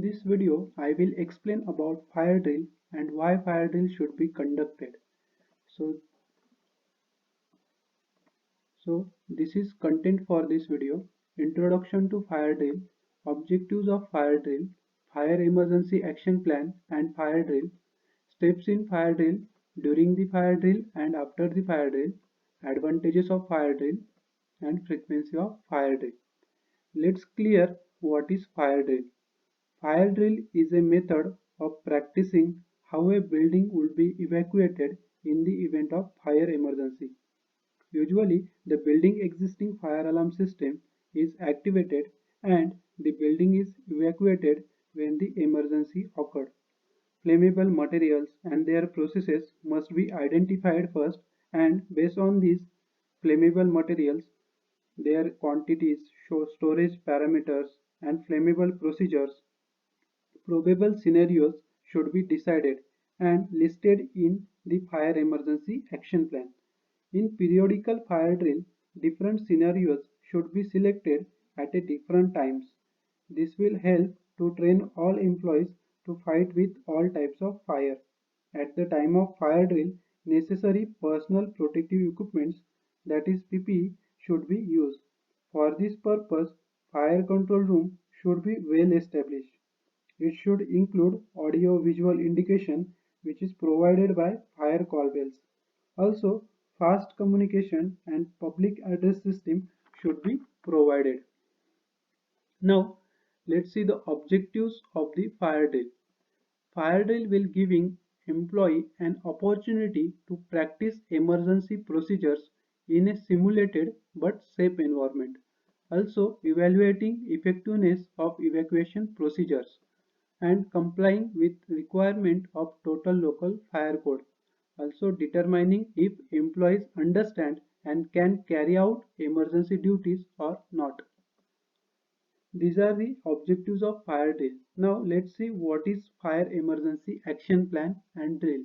this video, I will explain about fire drill and why fire drill should be conducted. So, so this is content for this video. Introduction to fire drill, objectives of fire drill, fire emergency action plan and fire drill, steps in fire drill, during the fire drill and after the fire drill, advantages of fire drill and frequency of fire drill. Let's clear what is fire drill. Fire drill is a method of practicing how a building would be evacuated in the event of fire emergency. Usually, the building existing fire alarm system is activated and the building is evacuated when the emergency occurred. Flammable materials and their processes must be identified first, and based on these flammable materials, their quantities, storage parameters, and flammable procedures, probable scenarios should be decided and listed in the fire emergency action plan. In periodical fire drill, different scenarios should be selected at a different times. This will help to train all employees to fight with all types of fire. At the time of fire drill, necessary personal protective equipments, that is PPE, should be used. For this purpose, fire control room should be well established. It should include audio-visual indication which is provided by fire call bells. Also, fast communication and public address system should be provided. Now, let's see the objectives of the fire drill. Fire drill will giving employee an opportunity to practice emergency procedures in a simulated but safe environment. Also, evaluating effectiveness of evacuation procedures and complying with requirement of total local fire code. Also determining if employees understand and can carry out emergency duties or not. These are the objectives of fire drill. Now let's see what is fire emergency action plan and drill.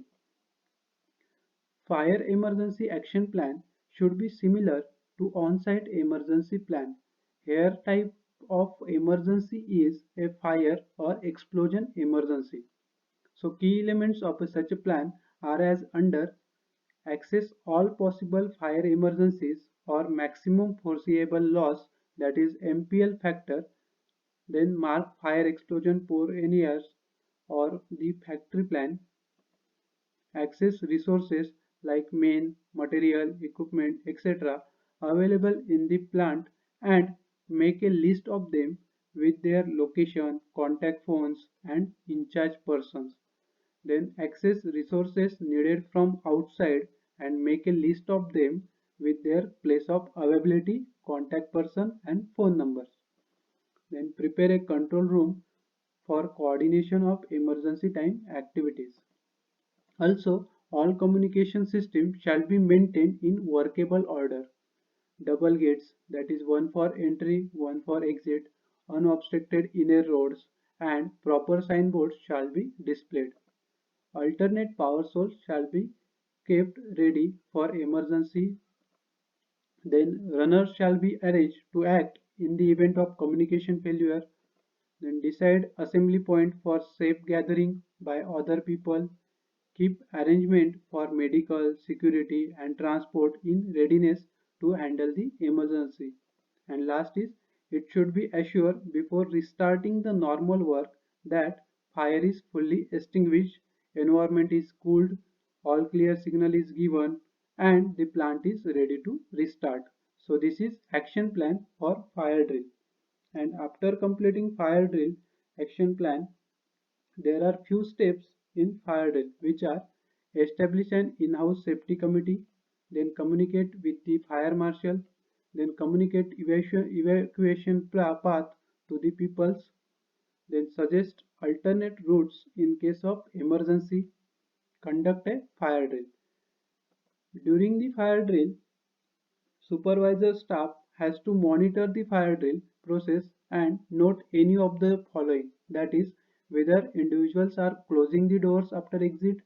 Fire emergency action plan should be similar to on-site emergency plan. Here type of emergency is a fire or explosion emergency. So key elements of such a plan are as under: access all possible fire emergencies or maximum foreseeable loss, that is MPL factor, then mark fire explosion for any years or the factory plan, access resources like main, material, equipment, etc. available in the plant and make a list of them with their location, contact phones and in charge persons. Then access resources needed from outside and make a list of them with their place of availability, contact person and phone numbers. Then prepare a control room for coordination of emergency time activities. Also, all communication systems shall be maintained in workable order. Double gates, that is one for entry, one for exit, unobstructed inner roads and proper signboards shall be displayed. Alternate power source shall be kept ready for emergency. Then runners shall be arranged to act in the event of communication failure. Then decide assembly point for safe gathering by other people. Keep arrangement for medical, security and transport in readiness to handle the emergency. And last is, it should be assured before restarting the normal work that fire is fully extinguished, environment is cooled, all clear signal is given and the plant is ready to restart. So this is action plan for fire drill. And after completing fire drill action plan, there are few steps in fire drill which are: establish an in-house safety committee, then communicate with the fire marshal, then communicate evacuation path to the peoples, then suggest alternate routes in case of emergency, conduct a fire drill. During the fire drill, supervisor staff has to monitor the fire drill process and note any of the following, that is, whether individuals are closing the doors after exit,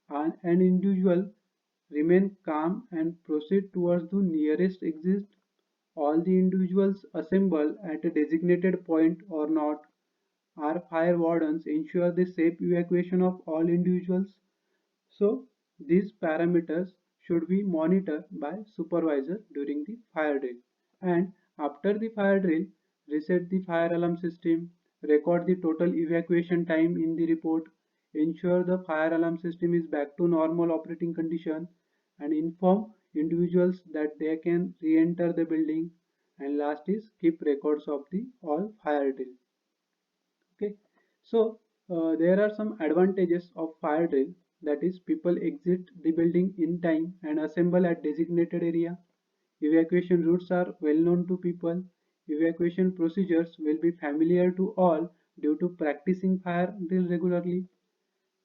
and an individual remain calm and proceed towards the nearest exit, all the individuals assemble at a designated point or not, Our fire wardens ensure the safe evacuation of all individuals. So these parameters should be monitored by supervisor during the fire drill. And after the fire drill, reset the fire alarm system, record the total evacuation time in the report, ensure the fire alarm system is back to normal operating condition, and inform individuals that they can re-enter the building. And last is keep records of the all fire drill. Okay, so there are some advantages of fire drill, that is people exit the building in time and assemble at designated area. Evacuation routes are well known to people. Evacuation procedures will be familiar to all due to practicing fire drill regularly.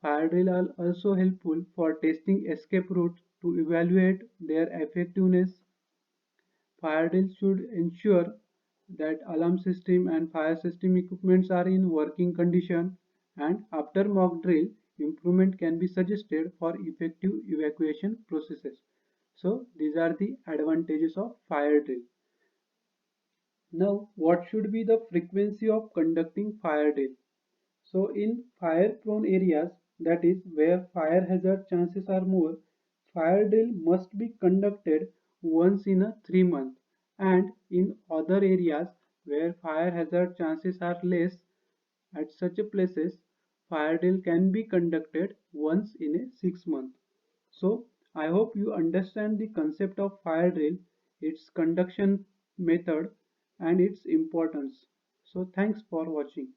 Fire drill are also helpful for testing escape routes to evaluate their effectiveness. Fire drill should ensure that alarm system and fire system equipments are in working condition, and after mock drill improvement can be suggested for effective evacuation processes. So these are the advantages of fire drill. Now what should be the frequency of conducting fire drill? So in fire prone areas, that is where fire hazard chances are more, fire drill must be conducted once in a 3 month, and in other areas where fire hazard chances are less, at such places fire drill can be conducted once in a 6 month. So I hope you understand the concept of fire drill, its conduction method and its importance. So thanks for watching.